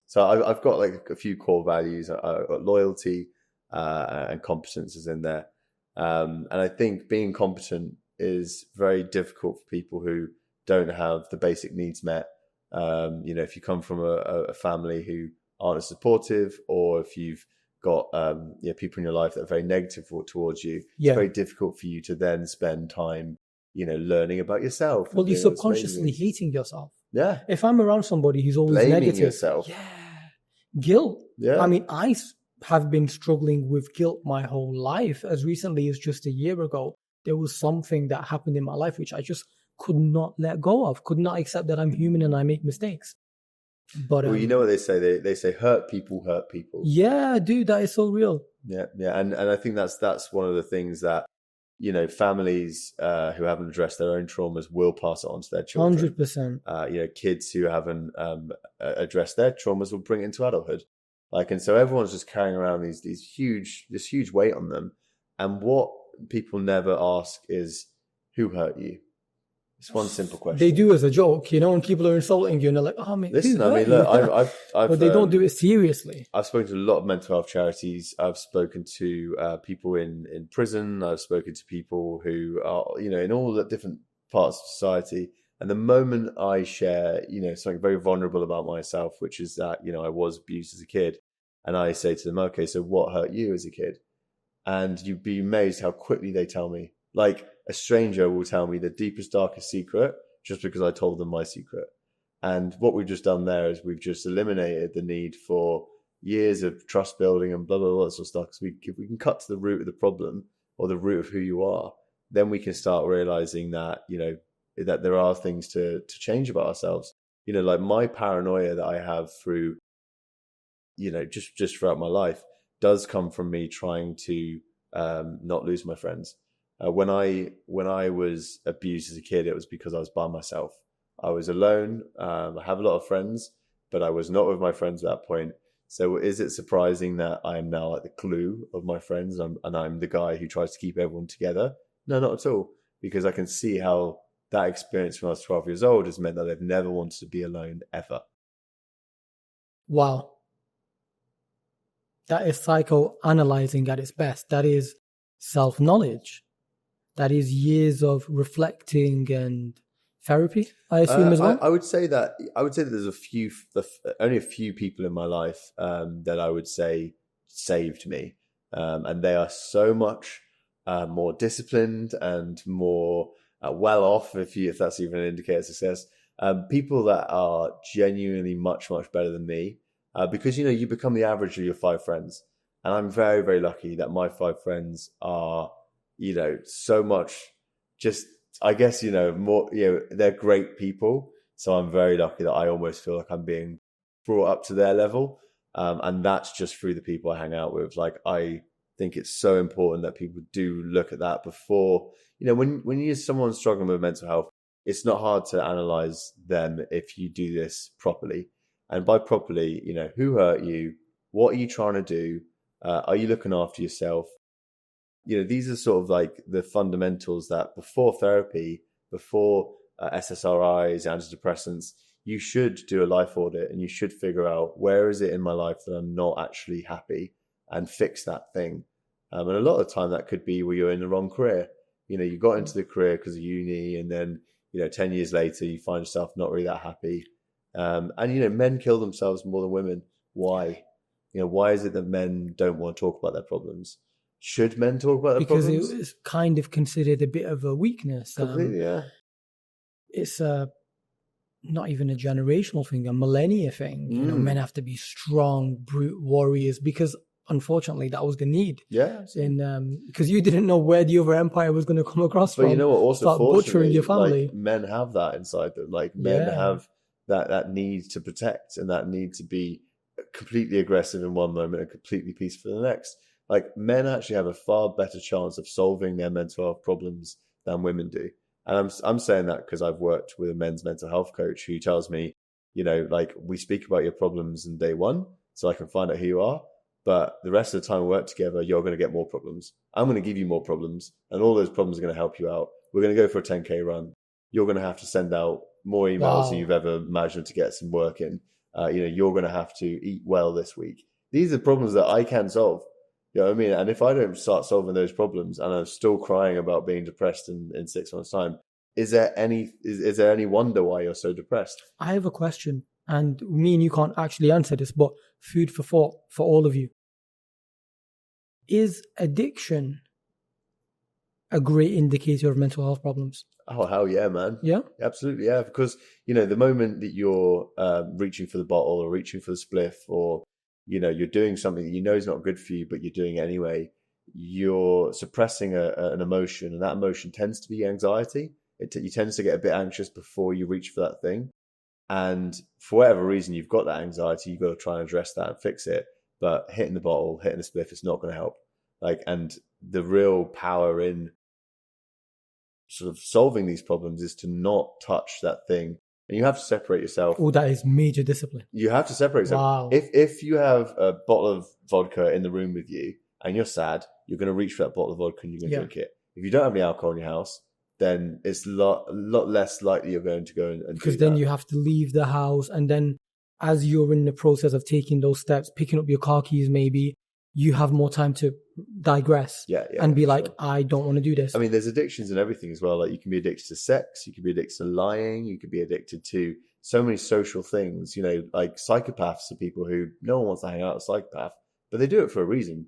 So I've got like a few core values. I've got loyalty and competence is in there. And I think being competent is very difficult for people who don't have the basic needs met. If you come from a family who aren't as supportive, or if you've got people in your life that are very negative towards you, it's very difficult for you to then spend time, learning about yourself. Well, you're subconsciously hating yourself. Yeah. If I'm around somebody who's always blaming negative, yourself. Guilt. Yeah. I mean, I have been struggling with guilt my whole life. As recently as just a year ago, there was something that happened in my life which I just could not let go of, could not accept that I'm human and I make mistakes. But well, you know what they say? They say hurt people hurt people. Yeah, dude, that is so real. Yeah, and I think that's one of the things that families who haven't addressed their own traumas will pass it on to their children. 100%. Kids who haven't addressed their traumas will bring it into adulthood. And so everyone's just carrying around this huge weight on them. And what people never ask is, who hurt you? It's one simple question. They do as a joke, when people are insulting you and they're like, "Oh, man, listen, I mean, look, I've but they don't do it seriously." I've spoken to a lot of mental health charities. I've spoken to people in prison. I've spoken to people who are, in all the different parts of society. And the moment I share, something very vulnerable about myself, which is that, I was abused as a kid, and I say to them, okay, so what hurt you as a kid? And you'd be amazed how quickly they tell me. Like, a stranger will tell me the deepest, darkest secret just because I told them my secret. And what we've just done there is we've just eliminated the need for years of trust building and blah, blah, blah, sort of stuff. Because if we can cut to the root of the problem or the root of who you are, then we can start realizing that, that there are things to change about ourselves. Like my paranoia that I have through, just throughout my life does come from me trying to not lose my friends. When I was abused as a kid, it was because I was by myself. I was alone. I have a lot of friends, but I was not with my friends at that point. So is it surprising that I am now at the glue of my friends and I'm the guy who tries to keep everyone together? No, not at all. Because I can see how that experience when I was 12 years old has meant that I've never wanted to be alone ever. Wow. That is psychoanalyzing at its best. That is self-knowledge. That is years of reflecting and therapy, I assume, as well. I would say that there's only a few people in my life that I would say saved me, and they are so much more disciplined and more well off, if that's even an indicator of success. People that are genuinely much, much better than me, because you become the average of your 5 friends, and I'm very, very lucky that my 5 friends are so much just, I guess, more, they're great people. So I'm very lucky that I almost feel like I'm being brought up to their level. And that's just through the people I hang out with. I think it's so important that people do look at that before, when you're someone struggling with mental health, it's not hard to analyze them if you do this properly. And by properly, who hurt you? What are you trying to do? Are you looking after yourself? These are sort of like the fundamentals that before therapy, before SSRIs, antidepressants, you should do a life audit and you should figure out where is it in my life that I'm not actually happy and fix that thing. And a lot of the time that could be where you're in the wrong career. You got into the career because of uni, and then, 10 years later, you find yourself not really that happy. And men kill themselves more than women. Why? Why is it that men don't want to talk about their problems? Should men talk about their problems? Because it was kind of considered a bit of a weakness. Completely, yeah. It's not even a generational thing, a millennia thing. Men have to be strong, brute warriors, because unfortunately that was the need. Yeah. And because you didn't know where the other empire was going to come across from. But you know what? Also, start butchering your family. Men have that inside them. Men have that need to protect and that need to be completely aggressive in one moment and completely peaceful in the next. Men actually have a far better chance of solving their mental health problems than women do. And I'm saying that because I've worked with a men's mental health coach who tells me, we speak about your problems in day one, so I can find out who you are. But the rest of the time we work together, you're going to get more problems. I'm going to give you more problems, and all those problems are going to help you out. We're going to go for a 10K run. You're going to have to send out more emails than you've ever imagined to get some work in. You're going to have to eat well this week. These are problems that I can solve. You know what I mean? And if I don't start solving those problems and I'm still crying about being depressed in 6 months' time, is there any wonder why you're so depressed? I have a question, and me and you can't actually answer this, but food for thought for all of you. Is addiction a great indicator of mental health problems? Oh, hell yeah, man. Yeah? Absolutely, yeah. Because, the moment that you're reaching for the bottle or reaching for the spliff, or, you're doing something that you know is not good for you, but you're doing it anyway, you're suppressing an emotion, and that emotion tends to be anxiety. You tend to get a bit anxious before you reach for that thing. And for whatever reason, you've got that anxiety, you've got to try and address that and fix it. But hitting the bottle, hitting the spliff, it's not going to help. And the real power in sort of solving these problems is to not touch that thing. And you have to separate yourself. Oh, that is major discipline. You have to separate yourself. Wow. If you have a bottle of vodka in the room with you and you're sad, you're going to reach for that bottle of vodka and you're going to drink it. If you don't have any alcohol in your house, then it's a lot less likely you're going to go and because then you have to leave the house, and then as you're in the process of taking those steps, picking up your car keys, maybe you have more time to digress and be like, I don't want to do this. I mean, there's addictions and everything as well. Like, you can be addicted to sex, you can be addicted to lying, you could be addicted to so many social things. Like psychopaths are people who no one wants to hang out with a psychopath, but they do it for a reason.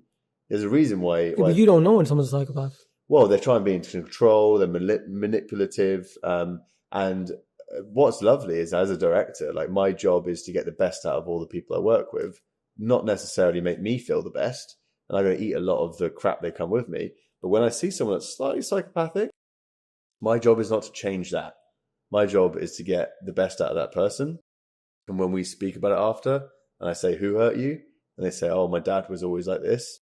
There's a reason why. But you don't know when someone's a psychopath. Well, they're trying to be in control, they're manipulative. And what's lovely is, as a director, like, my job is to get the best out of all the people I work with, not necessarily make me feel the best. And I'm going to eat a lot of the crap they come with me. But when I see someone that's slightly psychopathic, my job is not to change that. My job is to get the best out of that person. And when we speak about it after, and I say, who hurt you? And they say, oh, my dad was always like this.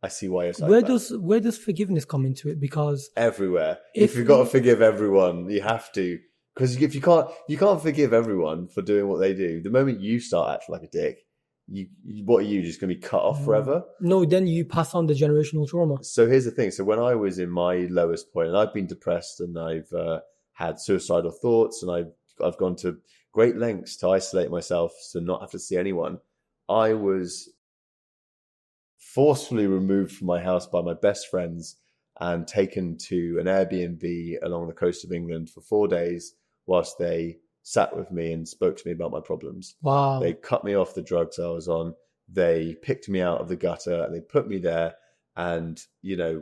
I see why you're psychopath. Where does forgiveness come into it? Because everywhere. If you've got to forgive everyone, you have to. Because if you can't forgive everyone for doing what they do. The moment you start acting like a dick, what are you just going to be cut off forever? No, then you pass on the generational trauma. So here's the thing. So when I was in my lowest point, and I've been depressed, and I've had suicidal thoughts, and I've gone to great lengths to isolate myself to not have to see anyone. I was forcefully removed from my house by my best friends and taken to an Airbnb along the coast of England for 4 days whilst they sat with me and spoke to me about my problems. Wow. They cut me off the drugs I was on. They picked me out of the gutter and they put me there. And,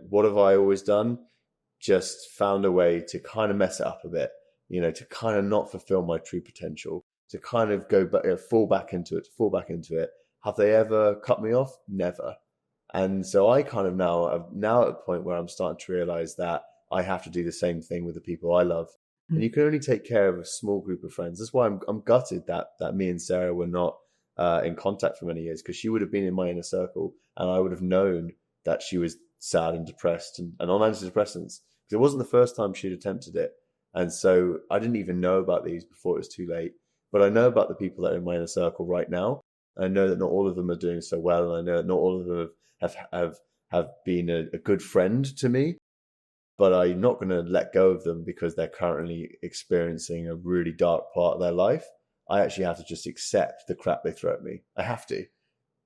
what have I always done? Just found a way to kind of mess it up a bit, to kind of not fulfill my true potential, to kind of go back, fall back into it. Have they ever cut me off? Never. And so I kind of now at a point where I'm starting to realize that I have to do the same thing with the people I love. And you can only take care of a small group of friends. That's why I'm gutted that me and Sarah were not in contact for many years, because she would have been in my inner circle and I would have known that she was sad and depressed and on antidepressants, because it wasn't the first time she'd attempted it. And so I didn't even know about these before it was too late. But I know about the people that are in my inner circle right now. I know that not all of them are doing so well. And I know that not all of them have been a good friend to me, but I'm not going to let go of them because they're currently experiencing a really dark part of their life. I actually have to just accept the crap they throw at me. I have to.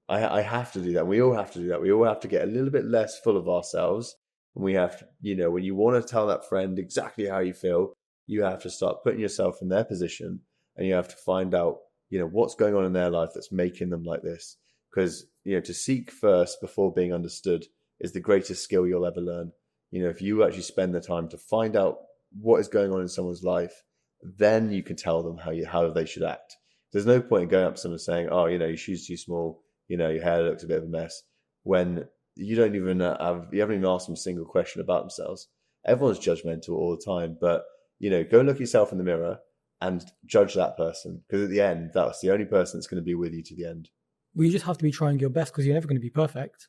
I have to do that. We all have to do that. We all have to get a little bit less full of ourselves. And we have to, when you want to tell that friend exactly how you feel, you have to start putting yourself in their position, and you have to find out, what's going on in their life that's making them like this. Because, to seek first before being understood is the greatest skill you'll ever learn. If you actually spend the time to find out what is going on in someone's life, then you can tell them how they should act. There's no point in going up to someone saying, oh, your shoes too small, your hair looks a bit of a mess, when you haven't even asked them a single question about themselves. Everyone's judgmental all the time, but, go look yourself in the mirror and judge that person, because at the end, that's the only person that's going to be with you to the end. Well, you just have to be trying your best, because you're never going to be perfect.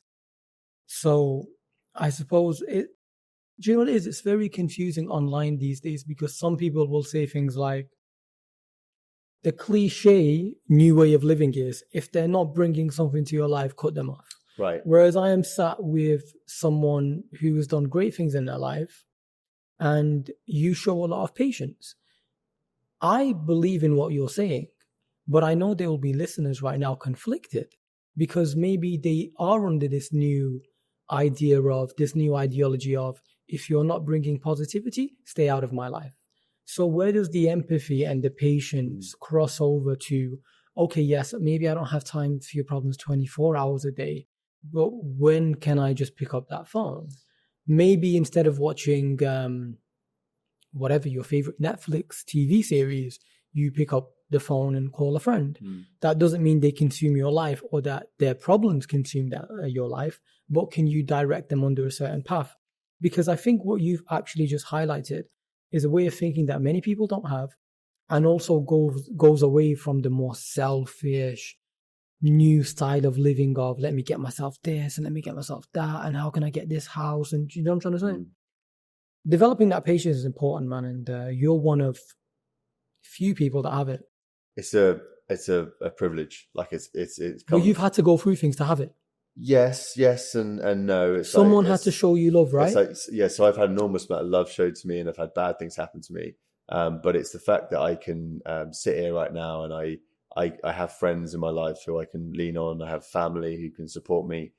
So I suppose do you know what it is? It's very confusing online these days, because some people will say things like, the cliche new way of living is, if they're not bringing something to your life, cut them off. Right. Whereas I am sat with someone who has done great things in their life, and you show a lot of patience. I believe in what you're saying, But I know there will be listeners right now conflicted because maybe they are under this new ideology of, if you're not bringing positivity, stay out of my life. So where does the empathy and the patience cross over to, okay, yes, maybe I don't have time for your problems 24 hours a day, but when can I just pick up that phone? Maybe instead of watching whatever your favorite Netflix TV series, you pick up the phone and call a friend. That doesn't mean they consume your life or that their problems consume your life, but can you direct them under a certain path? Because I think what you've actually just highlighted is a way of thinking that many people don't have, and also goes away from the more selfish new style of living of, let me get myself this and let me get myself that, and how can I get this house, and you know what I'm trying to say? Developing that patience is important, man, and you're one of few people that have it. It's a privilege. Like it's But you've had to go through things to have it. Yes, and no. It's Someone had to show you love, right? So I've had an enormous amount of love showed to me, and I've had bad things happen to me. But it's the fact that I can sit here right now, and I have friends in my life who I can lean on. I have family who can support me.